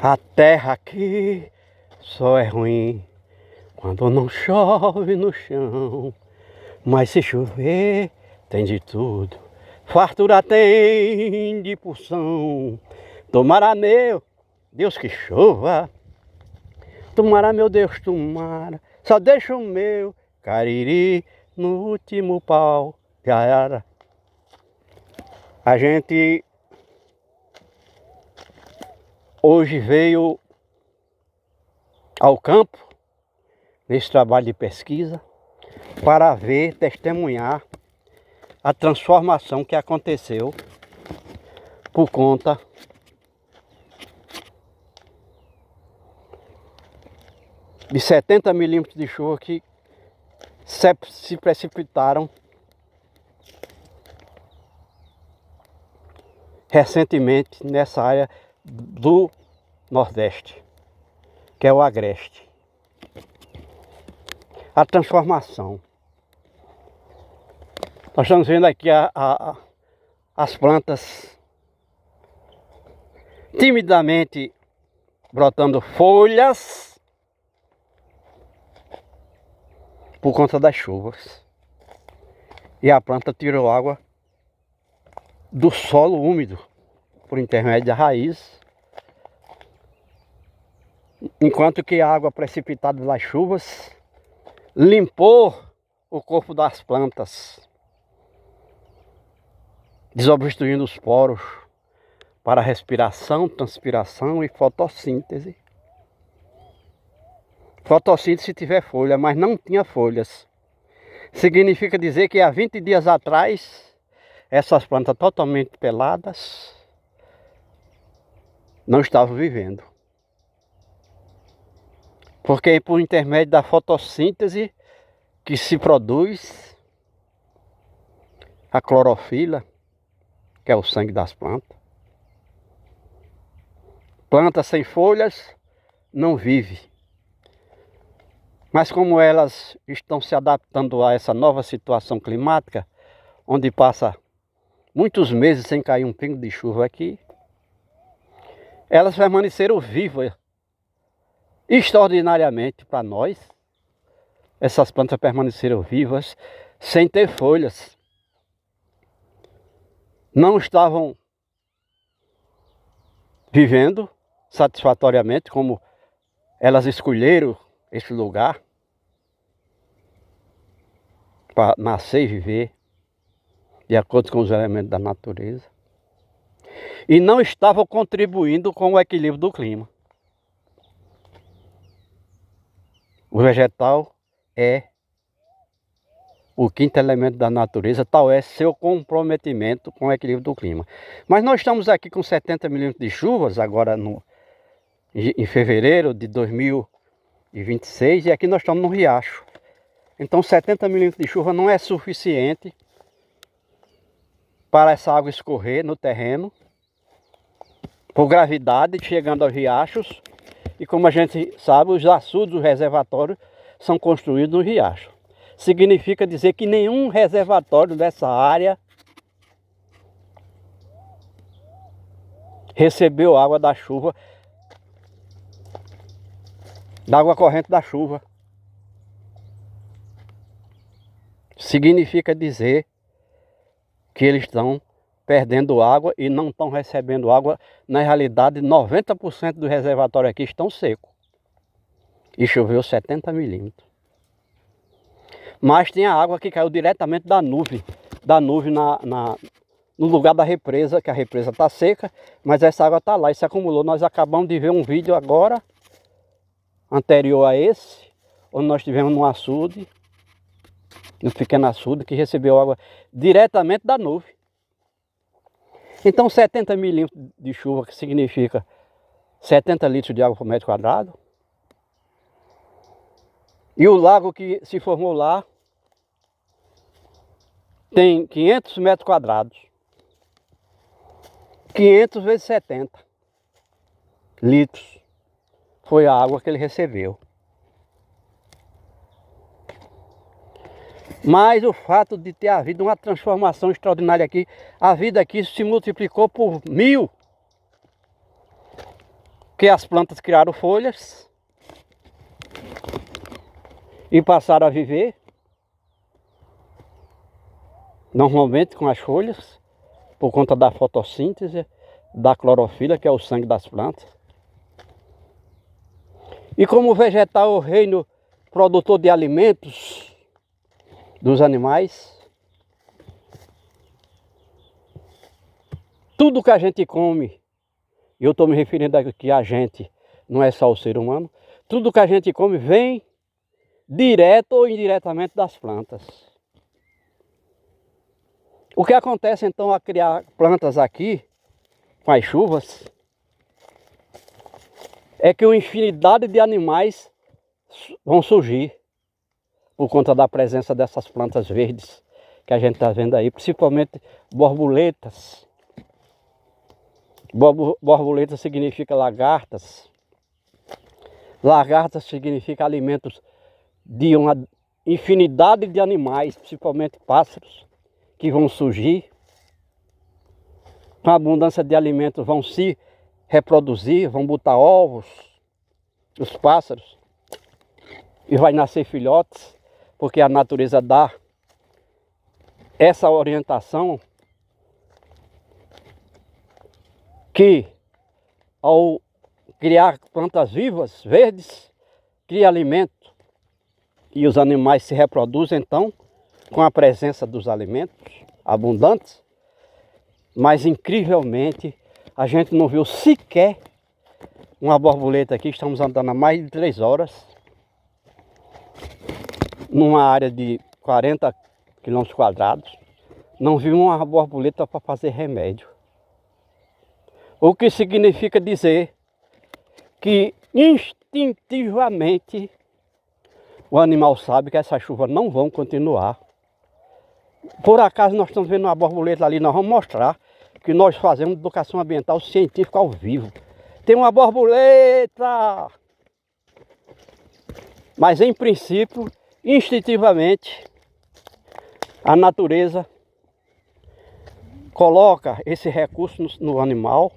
A terra aqui só é ruim quando não chove no chão. Mas se chover, tem de tudo. Fartura tem de porção. Tomara, meu Deus, que chova. Tomara, meu Deus, tomara. Só deixa o meu cariri no último pau. Já era. A gente hoje veio ao campo, nesse trabalho de pesquisa, para ver, testemunhar a transformação que aconteceu por conta de 70 milímetros de chuva que se precipitaram recentemente nessa área do Nordeste, que é o Agreste. A transformação. Nós estamos vendo aqui as plantas timidamente brotando folhas por conta das chuvas. E a planta tirou água do solo úmido por intermédio da raiz, enquanto que a água precipitada das chuvas limpou o corpo das plantas, desobstruindo os poros para respiração, transpiração e fotossíntese. Fotossíntese se tiver folha, mas não tinha folhas. Significa dizer que há 20 dias atrás, essas plantas totalmente peladas não estavam vivendo. Porque é por intermédio da fotossíntese que se produz a clorofila, que é o sangue das plantas. Planta sem folhas não vive. Mas como elas estão se adaptando a essa nova situação climática, onde passa muitos meses sem cair um pingo de chuva aqui, elas permaneceram vivas. Extraordinariamente para nós, essas plantas permaneceram vivas sem ter folhas. Não estavam vivendo satisfatoriamente como elas escolheram esse lugar para nascer e viver de acordo com os elementos da natureza. E não estavam contribuindo com o equilíbrio do clima. O vegetal é o quinto elemento da natureza, tal é seu comprometimento com o equilíbrio do clima. Mas nós estamos aqui com 70 milímetros de chuvas, agora em fevereiro de 2026, e aqui nós estamos no riacho. Então 70 milímetros de chuva não é suficiente para essa água escorrer no terreno, por gravidade, chegando aos riachos. E como a gente sabe, os açudes, os reservatórios, são construídos no riacho. Significa dizer que nenhum reservatório dessa área recebeu água da chuva, da água corrente da chuva. Significa dizer que eles estão perdendo água e não estão recebendo água. Na realidade, 90% do reservatório aqui estão secos. E choveu 70 milímetros. Mas tem a água que caiu diretamente da nuvem no lugar da represa, que a represa está seca, mas essa água está lá e se acumulou. Nós acabamos de ver um vídeo agora, anterior a esse, onde nós tivemos num açude, no pequeno açude, que recebeu água diretamente da nuvem. Então 70 milímetros de chuva, que significa 70 litros de água por metro quadrado. E o lago que se formou lá tem 500 metros quadrados. 500 vezes 70 litros foi a água que ele recebeu. Mas o fato de ter havido uma transformação extraordinária aqui, a vida aqui se multiplicou por 1000. que as plantas criaram folhas e passaram a viver normalmente com as folhas, por conta da fotossíntese, da clorofila, que é o sangue das plantas. E como o vegetal é o reino produtor de alimentos dos animais, tudo que a gente come, e eu estou me referindo aqui a gente, não é só o ser humano, tudo que a gente come vem direto ou indiretamente das plantas. O que acontece então a criar plantas aqui, com as chuvas, é que uma infinidade de animais vão surgir por conta da presença dessas plantas verdes que a gente está vendo aí, principalmente borboletas. Borboleta significa lagartas. Lagartas significa alimentos de uma infinidade de animais, principalmente pássaros, que vão surgir. Com a abundância de alimentos vão se reproduzir, vão botar ovos, os pássaros, e vai nascer filhotes, porque a natureza dá essa orientação que ao criar plantas vivas, verdes, cria alimento e os animais se reproduzem então com a presença dos alimentos abundantes, mas incrivelmente a gente não viu sequer uma borboleta aqui. Estamos andando há mais de 3 horas numa área de 40 quilômetros quadrados, não vi uma borboleta para fazer remédio. O que significa dizer que instintivamente o animal sabe que essas chuvas não vão continuar. Por acaso nós estamos vendo uma borboleta ali, nós vamos mostrar que nós fazemos educação ambiental científica ao vivo. Tem uma borboleta! Mas em princípio, instintivamente, a natureza coloca esse recurso no animal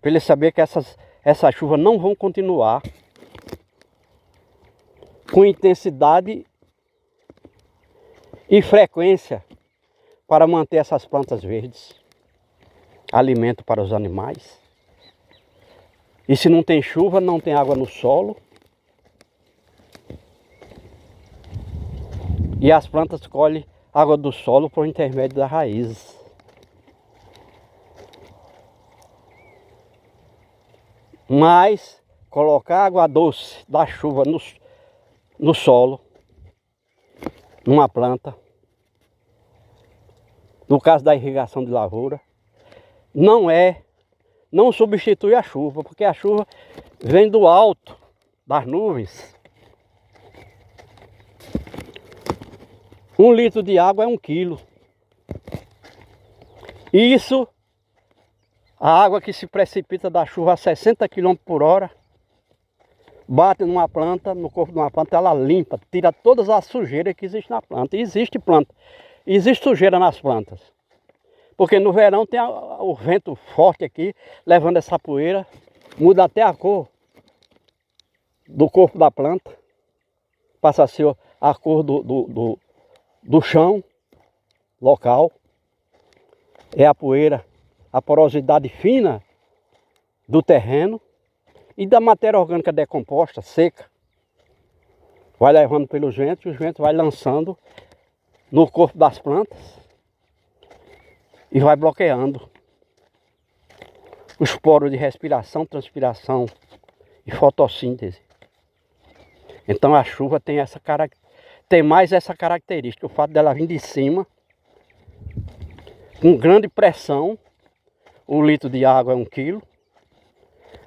para ele saber que essas chuvas não vão continuar com intensidade e frequência para manter essas plantas verdes, alimento para os animais. E se não tem chuva, não tem água no solo. E as plantas colhem água do solo por intermédio das raízes. Mas colocar água doce da chuva no solo, numa planta, no caso da irrigação de lavoura, não substitui a chuva, porque a chuva vem do alto, das nuvens. 1 litro de água é 1 quilo. E isso, a água que se precipita da chuva a 60 km por hora, bate numa planta, no corpo de uma planta, ela limpa, tira todas as sujeiras que existem na planta. E existe sujeira nas plantas. Porque no verão tem o vento forte aqui, levando essa poeira, muda até a cor do corpo da planta, passa a ser a cor do chão local, é a poeira, a porosidade fina do terreno e da matéria orgânica decomposta, seca. Vai levando pelos ventos e os ventos vai lançando no corpo das plantas e vai bloqueando os poros de respiração, transpiração e fotossíntese. Então a chuva tem mais essa característica, o fato dela vir de cima, com grande pressão. 1 litro de água é 1 quilo.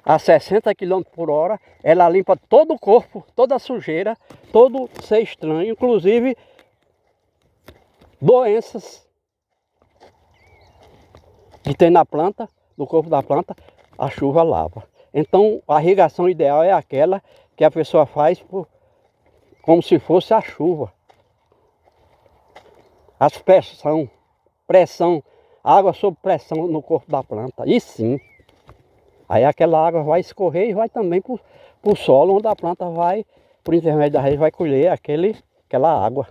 A 60 km por hora, ela limpa todo o corpo, toda a sujeira, todo ser estranho, inclusive doenças que tem na planta, no corpo da planta, a chuva lava. Então a irrigação ideal é aquela que a pessoa faz como se fosse a chuva. As pressão, água sob pressão no corpo da planta. E sim, Aí aquela água vai escorrer e vai também para o solo, onde a planta vai, por intermédio da raiz, vai colher aquela água.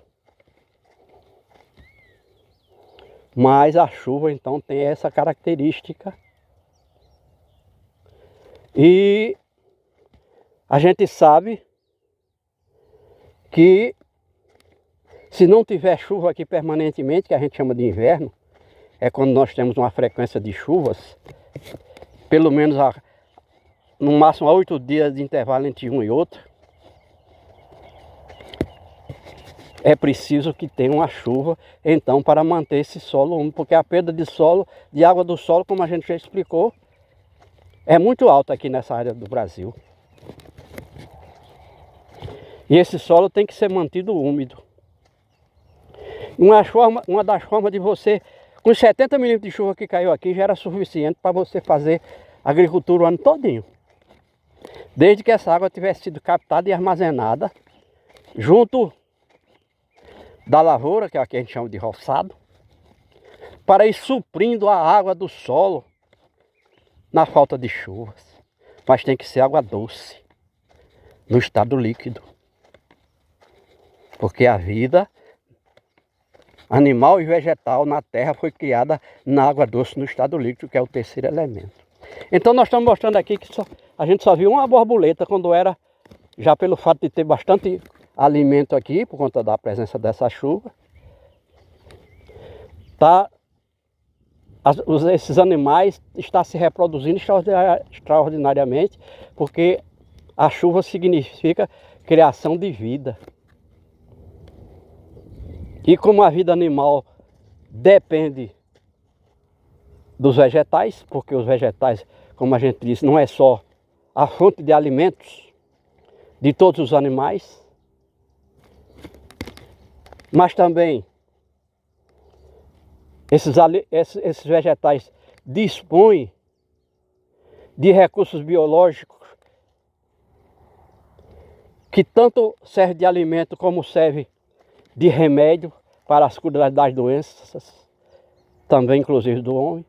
Mas a chuva então tem essa característica. E a gente sabe que se não tiver chuva aqui permanentemente, que a gente chama de inverno, é quando nós temos uma frequência de chuvas, pelo menos no máximo 8 dias de intervalo entre um e outro, é preciso que tenha uma chuva, então, para manter esse solo úmido, porque a perda de água do solo, como a gente já explicou, é muito alta aqui nessa área do Brasil. E esse solo tem que ser mantido úmido. Uma das formas de você, com os 70 milímetros de chuva que caiu aqui, já era suficiente para você fazer agricultura o ano todinho. Desde que essa água tivesse sido captada e armazenada junto da lavoura, que é a que a gente chama de roçado, para ir suprindo a água do solo na falta de chuvas. Mas tem que ser água doce, no estado líquido. Porque a vida animal e vegetal na terra foi criada na água doce, no estado líquido, que é o terceiro elemento. Então nós estamos mostrando aqui que a gente só viu uma borboleta quando era, já pelo fato de ter bastante alimento aqui, por conta da presença dessa chuva. Esses animais estão se reproduzindo extraordinariamente, porque a chuva significa criação de vida. E como a vida animal depende dos vegetais, porque os vegetais, como a gente disse, não é só a fonte de alimentos de todos os animais, mas também esses vegetais dispõem de recursos biológicos que tanto servem de alimento como servem de remédio para as curas das doenças, também inclusive do homem.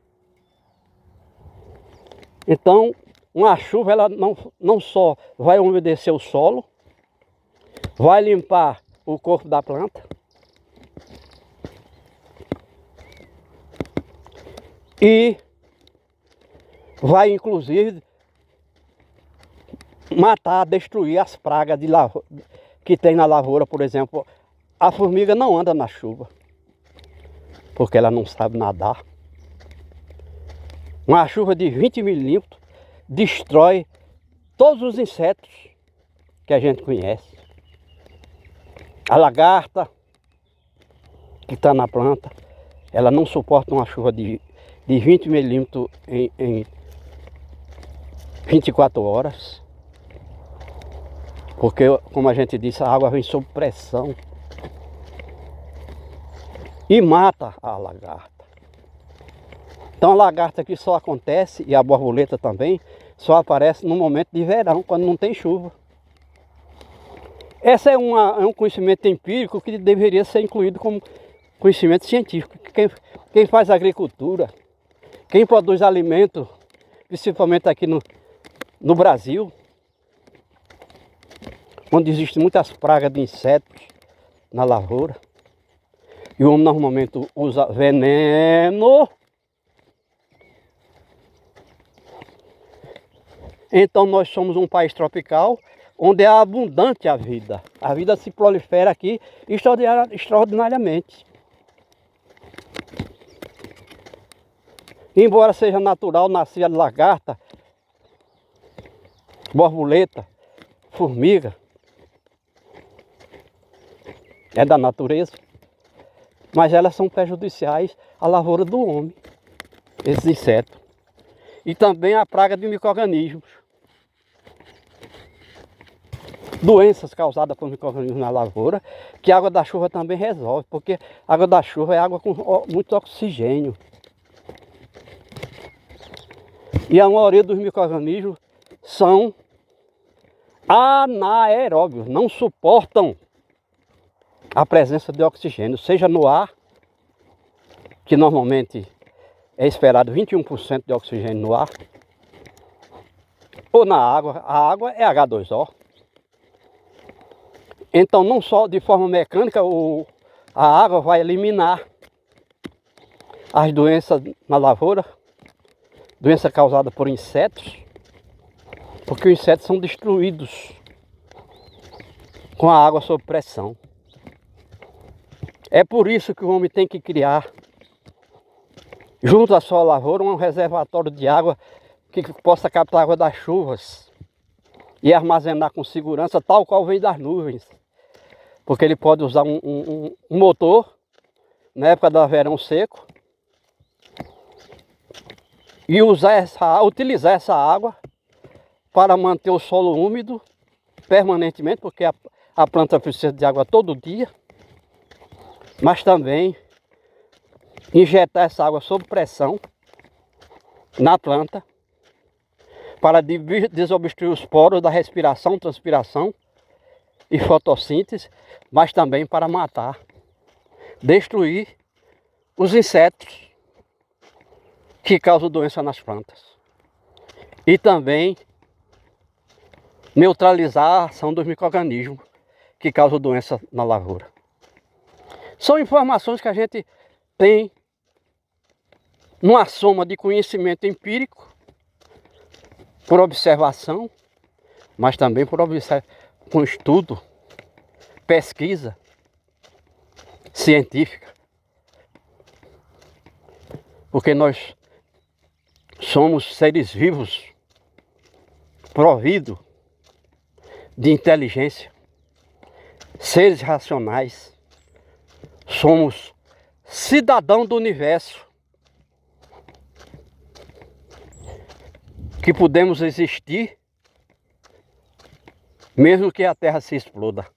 Então, uma chuva ela não só vai umedecer o solo, vai limpar o corpo da planta, e vai inclusive matar, destruir as pragas que tem na lavoura. Por exemplo, a formiga não anda na chuva, porque ela não sabe nadar. Uma chuva de 20 milímetros destrói todos os insetos que a gente conhece. A lagarta que está na planta, ela não suporta uma chuva de 20 milímetros em 24 horas. Porque, como a gente disse, a água vem sob pressão e mata a lagarta. Então a lagarta aqui só acontece, e a borboleta também, só aparece no momento de verão, quando não tem chuva. Esse é um conhecimento empírico que deveria ser incluído como conhecimento científico. Quem faz agricultura, quem produz alimento, principalmente aqui no Brasil, onde existem muitas pragas de insetos na lavoura, e o homem normalmente usa veneno. Então nós somos um país tropical, onde é abundante a vida. A vida se prolifera aqui extraordinariamente. Embora seja natural, nascia lagarta, borboleta, formiga, é da natureza, mas elas são prejudiciais à lavoura do homem, esses insetos. E também a praga de micro-organismos. Doenças causadas por micro-organismos na lavoura, que a água da chuva também resolve, porque a água da chuva é água com muito oxigênio. E a maioria dos micro-organismos são anaeróbios, não suportam a presença de oxigênio, seja no ar, que normalmente é esperado 21% de oxigênio no ar, ou na água. A água é H2O. Então, não só de forma mecânica, a água vai eliminar as doenças na lavoura, doença causada por insetos, porque os insetos são destruídos com a água sob pressão. É por isso que o homem tem que criar, junto à sua lavoura, um reservatório de água que possa captar a água das chuvas e armazenar com segurança, tal qual vem das nuvens. Porque ele pode usar um motor na época do verão seco e utilizar essa água para manter o solo úmido permanentemente, porque a planta precisa de água todo dia, mas também injetar essa água sob pressão na planta para desobstruir os poros da respiração, transpiração e fotossíntese, mas também para matar, destruir os insetos que causam doença nas plantas. E também neutralizar a ação dos micro-organismos que causam doença na lavoura. São informações que a gente tem numa soma de conhecimento empírico, por observação, mas também com estudo, pesquisa científica. Porque nós somos seres vivos, providos de inteligência, seres racionais. Somos cidadãos do universo, que podemos existir mesmo que a Terra se exploda.